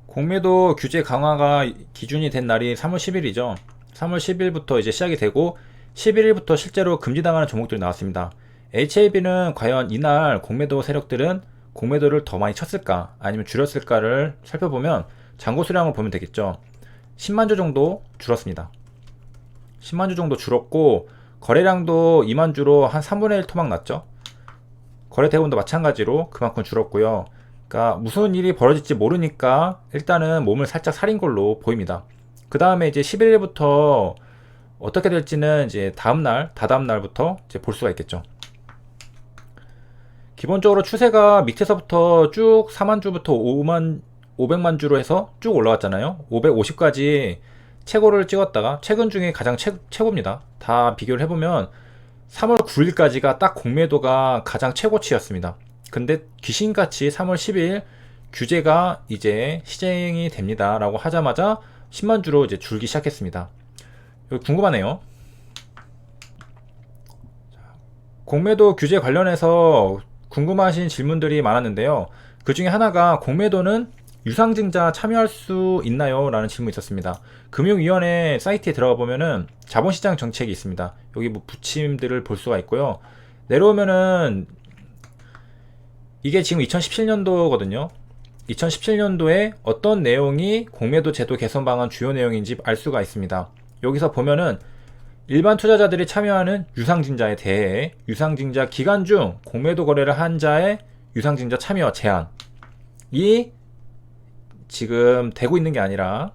공매도 규제 강화가 기준이 된 날이 3월 10일이죠. 3월 10일부터 이제 시작이 되고 11일부터 실제로 금지당하는 종목들이 나왔습니다. HAB는 과연 이날 공매도 세력들은 공매도를 더 많이 쳤을까 아니면 줄였을까를 살펴보면 잔고 수량을 보면 되겠죠. 10만 주 정도 줄었습니다. 10만 주 정도 줄었고 거래량도 2만 주로 한 3분의 1 토막 났죠. 거래 대금도 마찬가지로 그만큼 줄었고요. 그러니까 무슨 일이 벌어질지 모르니까 일단은 몸을 살짝 사린 걸로 보입니다. 그 다음에 이제 11일부터 어떻게 될지는 이제 다음날, 다다음 날부터 이제 볼 수가 있겠죠. 기본적으로 추세가 밑에서부터 쭉 4만 주부터 500만 주로 해서 쭉 올라왔잖아요. 550까지 최고를 찍었다가 최근 중에 가장 최고입니다. 다 비교를 해보면 3월 9일까지가 딱 공매도가 가장 최고치였습니다. 근데 귀신같이 3월 10일 규제가 이제 시행이 됩니다 라고 하자마자 10만 주로 이제 줄기 시작했습니다. 여기 궁금하네요. 공매도 규제 관련해서 궁금하신 질문들이 많았는데요. 그 중에 하나가 공매도는 유상증자 참여할 수 있나요? 라는 질문이 있었습니다. 금융위원회 사이트에 들어가 보면은 자본시장 정책이 있습니다. 여기 뭐 부침들을 볼 수가 있고요. 내려오면은 이게 지금 2017년도거든요. 2017년도에 어떤 내용이 공매도 제도 개선 방안 주요 내용인지 알 수가 있습니다. 여기서 보면은 일반 투자자들이 참여하는 유상증자에 대해 유상증자 기간 중 공매도 거래를 한 자의 유상증자 참여 제한이 지금 되고 있는 게 아니라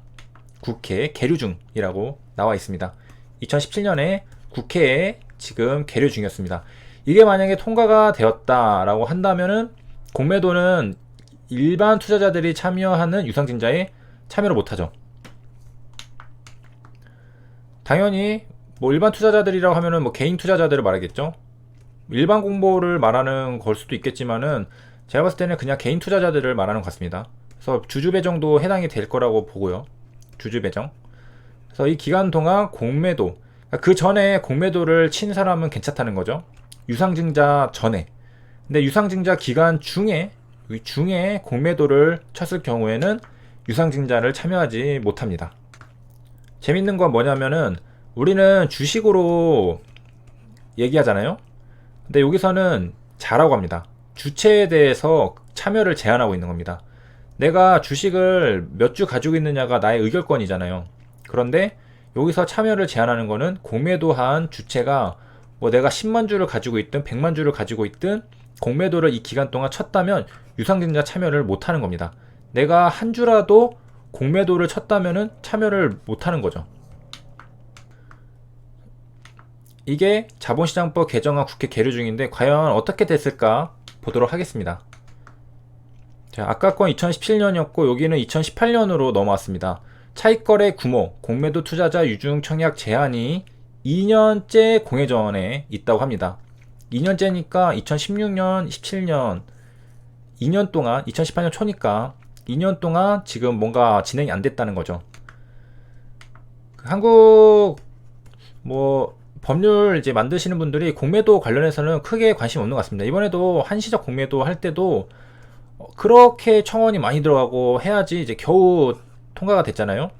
국회 계류 중이라고 나와 있습니다. 2017년에 국회에 지금 계류 중이었습니다. 이게 만약에 통과가 되었다라고 한다면은 공매도는 일반 투자자들이 참여하는 유상증자에 참여를 못하죠. 당연히 뭐 일반 투자자들이라고 하면은 뭐 개인 투자자들을 말하겠죠. 일반 공모를 말하는 걸 수도 있겠지만은 제가 봤을 때는 그냥 개인 투자자들을 말하는 것 같습니다. 그래서 주주배정도 해당이 될 거라고 보고요. 주주배정. 그래서 이 기간 동안 공매도, 그 전에 공매도를 친 사람은 괜찮다는 거죠. 유상증자 전에. 근데 유상증자 기간 중에 공매도를 쳤을 경우에는 유상증자를 참여하지 못합니다. 재밌는 건 뭐냐면은 우리는 주식으로 얘기하잖아요. 근데 여기서는 자라고 합니다. 주체에 대해서 참여를 제한하고 있는 겁니다. 내가 주식을 몇 주 가지고 있느냐가 나의 의결권이잖아요. 그런데 여기서 참여를 제한하는 거는 공매도한 주체가 뭐 내가 10만 주를 가지고 있든 100만 주를 가지고 있든 공매도를 이 기간 동안 쳤다면 유상증자 참여를 못하는 겁니다. 내가 한 주라도 공매도를 쳤다면은 참여를 못하는 거죠. 이게 자본시장법 개정안 국회 계류 중인데 과연 어떻게 됐을까 보도록 하겠습니다. 자, 아까 건 2017년이었고 여기는 2018년으로 넘어왔습니다. 차익거래 규모, 공매도 투자자 유증 청약 제한이 2년째 공회전에 있다고 합니다. 2년째니까 2016년, 17년 2년 동안 2018년 초니까 2년 동안 지금 뭔가 진행이 안 됐다는 거죠. 한국 뭐 법률 이제 만드시는 분들이 공매도 관련해서는 크게 관심 없는 것 같습니다. 이번에도 한시적 공매도 할 때도 그렇게 청원이 많이 들어가고 해야지 이제 겨우 통과가 됐잖아요.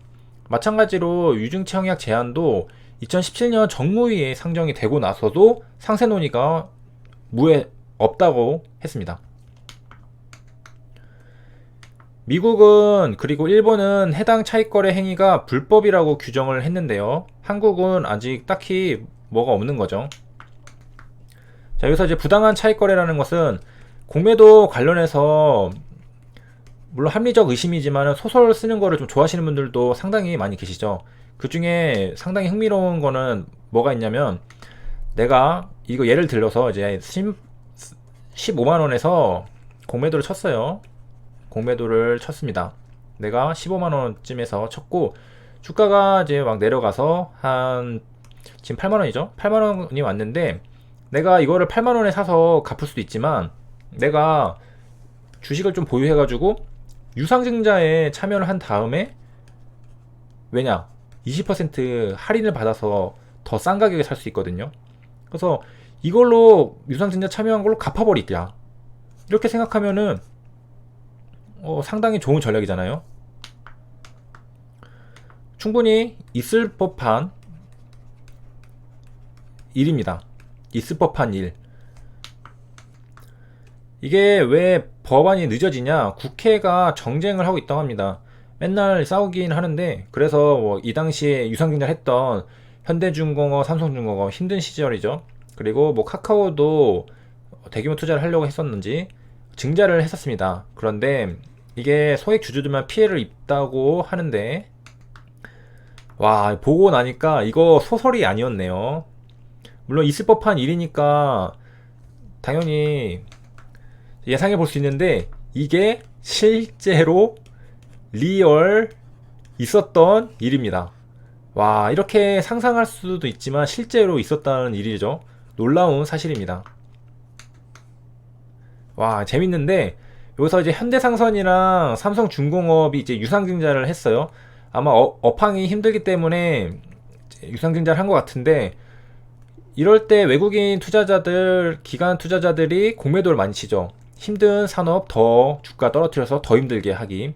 마찬가지로 유증청약 제한도 2017년 정무위에 상정이 되고 나서도 상세 논의가 무에 없다고 했습니다. 미국은 그리고 일본은 해당 차익거래 행위가 불법이라고 규정을 했는데요. 한국은 아직 딱히 뭐가 없는 거죠. 자, 여기서 이제 부당한 차익거래라는 것은 공매도 관련해서 물론 합리적 의심이지만 소설 쓰는 거를 좀 좋아하시는 분들도 상당히 많이 계시죠. 그 중에 상당히 흥미로운 거는 뭐가 있냐면 내가 이거 예를 들어서 이제 15만원에서 공매도를 쳤어요. 공매도를 쳤습니다. 내가 15만원쯤에서 쳤고 주가가 이제 막 내려가서 한 지금 8만원이죠. 8만원이 왔는데 내가 이거를 8만원에 사서 갚을 수도 있지만 내가 주식을 좀 보유해가지고 유상증자에 참여를 한 다음에 왜냐 20% 할인을 받아서 더 싼 가격에 살 수 있거든요. 그래서 이걸로 유상증자 참여한 걸로 갚아버리자 이렇게 생각하면은 상당히 좋은 전략이잖아요. 충분히 있을 법한 일입니다. 있을 법한 일. 이게 왜 법안이 늦어지냐? 국회가 정쟁을 하고 있다고 합니다. 맨날 싸우긴 하는데, 그래서 뭐이 당시에 유상증자를 했던 현대중공업, 삼성중공업 힘든 시절이죠. 그리고 뭐 카카오도 대규모 투자를 하려고 했었는지 증자를 했었습니다. 그런데 이게 소액 주주들만 피해를 입다고 하는데, 와, 보고 나니까 이거 소설이 아니었네요. 물론 있을 법한 일이니까 당연히 예상해 볼 수 있는데, 이게 실제로 리얼 있었던 일입니다. 와, 이렇게 상상할 수도 있지만 실제로 있었다는 일이죠. 놀라운 사실입니다. 와, 재밌는데 여기서 이제 현대상선이랑 삼성중공업이 이제 유상증자를 했어요. 아마 업황이 힘들기 때문에 유상증자를 한 것 같은데, 이럴 때 외국인 투자자들, 기관 투자자들이 공매도를 많이 치죠. 힘든 산업 더 주가 떨어뜨려서 더 힘들게 하기.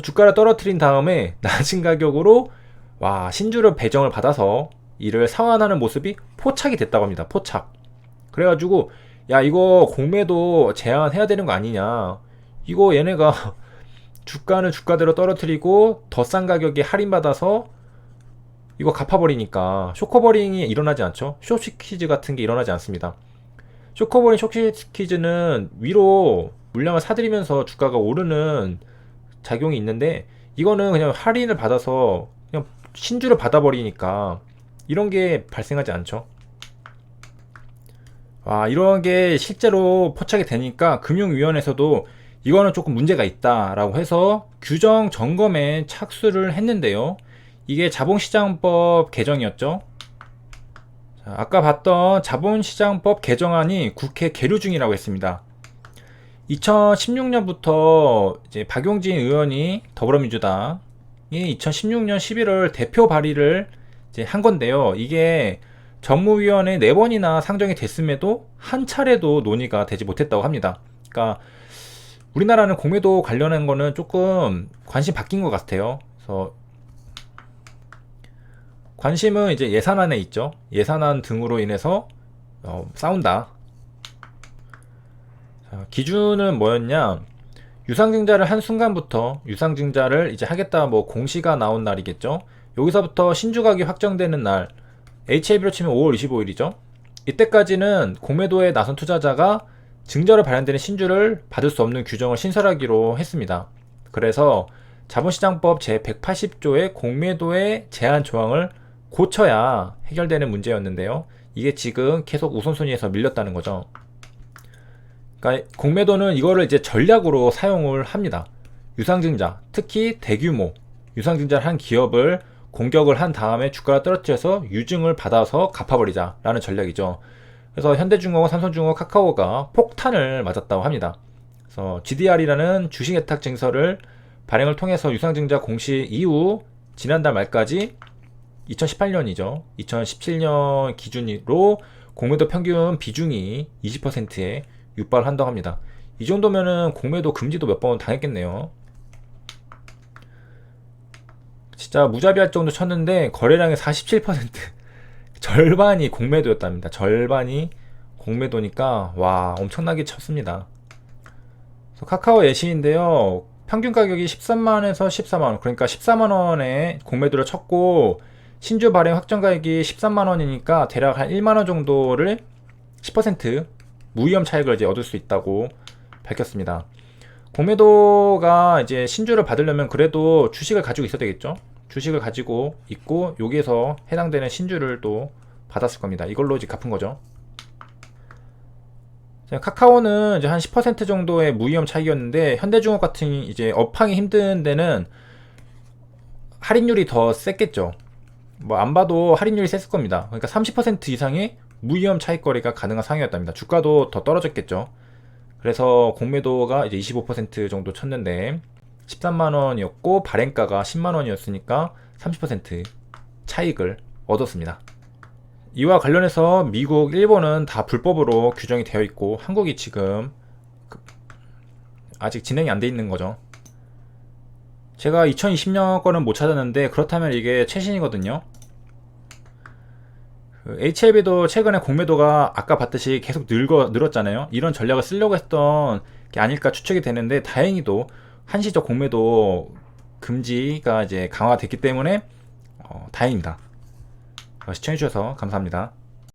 주가를 떨어뜨린 다음에 낮은 가격으로 와, 신주를 배정을 받아서 이를 상환하는 모습이 포착이 됐다고 합니다. 포착. 그래가지고 야, 이거 공매도 제한해야 되는 거 아니냐. 이거 얘네가 주가는 주가대로 떨어뜨리고 더 싼 가격에 할인받아서 이거 갚아버리니까 쇼커버링이 일어나지 않죠. 숏시퀴즈 같은 게 일어나지 않습니다. 쇼커버링 숏시퀴즈는 위로 물량을 사들이면서 주가가 오르는 작용이 있는데, 이거는 그냥 할인을 받아서 그냥 신주를 받아버리니까 이런 게 발생하지 않죠. 와, 이런 게 실제로 포착이 되니까 금융위원회에서도 이거는 조금 문제가 있다라고 해서 규정 점검에 착수를 했는데요. 이게 자본시장법 개정이었죠. 자, 아까 봤던 자본시장법 개정안이 국회 계류 중이라고 했습니다. 2016년부터 이제 박용진 의원이 더불어민주당이 2016년 11월 대표 발의를 이제 한 건데요. 이게 전무위원회 4번이나 상정이 됐음에도 한 차례도 논의가 되지 못했다고 합니다. 그러니까 우리나라는 공매도 관련한 거는 조금 관심 바뀐 것 같아요. 그래서 관심은 이제 예산안에 있죠. 예산안 등으로 인해서 싸운다. 자, 기준은 뭐였냐? 유상증자를 한 순간부터 유상증자를 이제 하겠다 뭐 공시가 나온 날이겠죠. 여기서부터 신주가격이 확정되는 날, HAB로 치면 5월 25일이죠. 이때까지는 공매도에 나선 투자자가 증자로 발행되는 신주를 받을 수 없는 규정을 신설하기로 했습니다. 그래서 자본시장법 제180조의 공매도의 제한 조항을 고쳐야 해결되는 문제였는데요. 이게 지금 계속 우선순위에서 밀렸다는 거죠. 그러니까 공매도는 이거를 이제 전략으로 사용을 합니다. 유상증자, 특히 대규모 유상증자를 한 기업을 공격을 한 다음에 주가를 떨어뜨려서 유증을 받아서 갚아버리자 라는 전략이죠. 그래서 현대중공업, 삼성중공업, 카카오가 폭탄을 맞았다고 합니다. 그래서 GDR이라는 주식예탁 증서를 발행을 통해서 유상증자 공시 이후 지난달 말까지 2018년이죠. 2017년 기준으로 공매도 평균 비중이 20%에 육박을 한다고 합니다. 이 정도면은 공매도 금지도 몇 번 당했겠네요. 진짜 무자비할 정도 쳤는데 거래량의 47% 절반이 공매도였답니다. 절반이 공매도니까 와, 엄청나게 쳤습니다. 카카오 예시인데요. 평균 가격이 13만원에서 14만원, 그러니까 14만원에 공매도를 쳤고 신주 발행 확정 가격이 13만원이니까 대략 한 1만원 정도를 10% 무위험 차익을 이제 얻을 수 있다고 밝혔습니다. 공매도가 이제 신주를 받으려면 그래도 주식을 가지고 있어야 되겠죠. 주식을 가지고 있고 여기에서 해당되는 신주를 또 받았을 겁니다. 이걸로 이제 갚은 거죠. 카카오는 이제 한 10% 정도의 무위험 차익이었는데, 현대중업 같은 이제 업황이 힘든 데는 할인율이 더 셌겠죠. 뭐 안 봐도 할인율이 셌을 겁니다. 그러니까 30% 이상의 무위험 차익 거래가 가능한 상황이었답니다. 주가도 더 떨어졌겠죠. 그래서 공매도가 이제 25% 정도 쳤는데 13만원이었고 발행가가 10만원이었으니까 30% 차익을 얻었습니다. 이와 관련해서 미국, 일본은 다 불법으로 규정이 되어 있고 한국이 지금 아직 진행이 안 돼 있는 거죠. 제가 2020년 거는 못 찾았는데 그렇다면 이게 최신이거든요. HLB도 최근에 공매도가 아까 봤듯이 계속 늘었잖아요. 이런 전략을 쓰려고 했던 게 아닐까 추측이 되는데, 다행히도 한시적 공매도 금지가 이제 강화됐기 때문에 다행입니다. 시청해주셔서 감사합니다.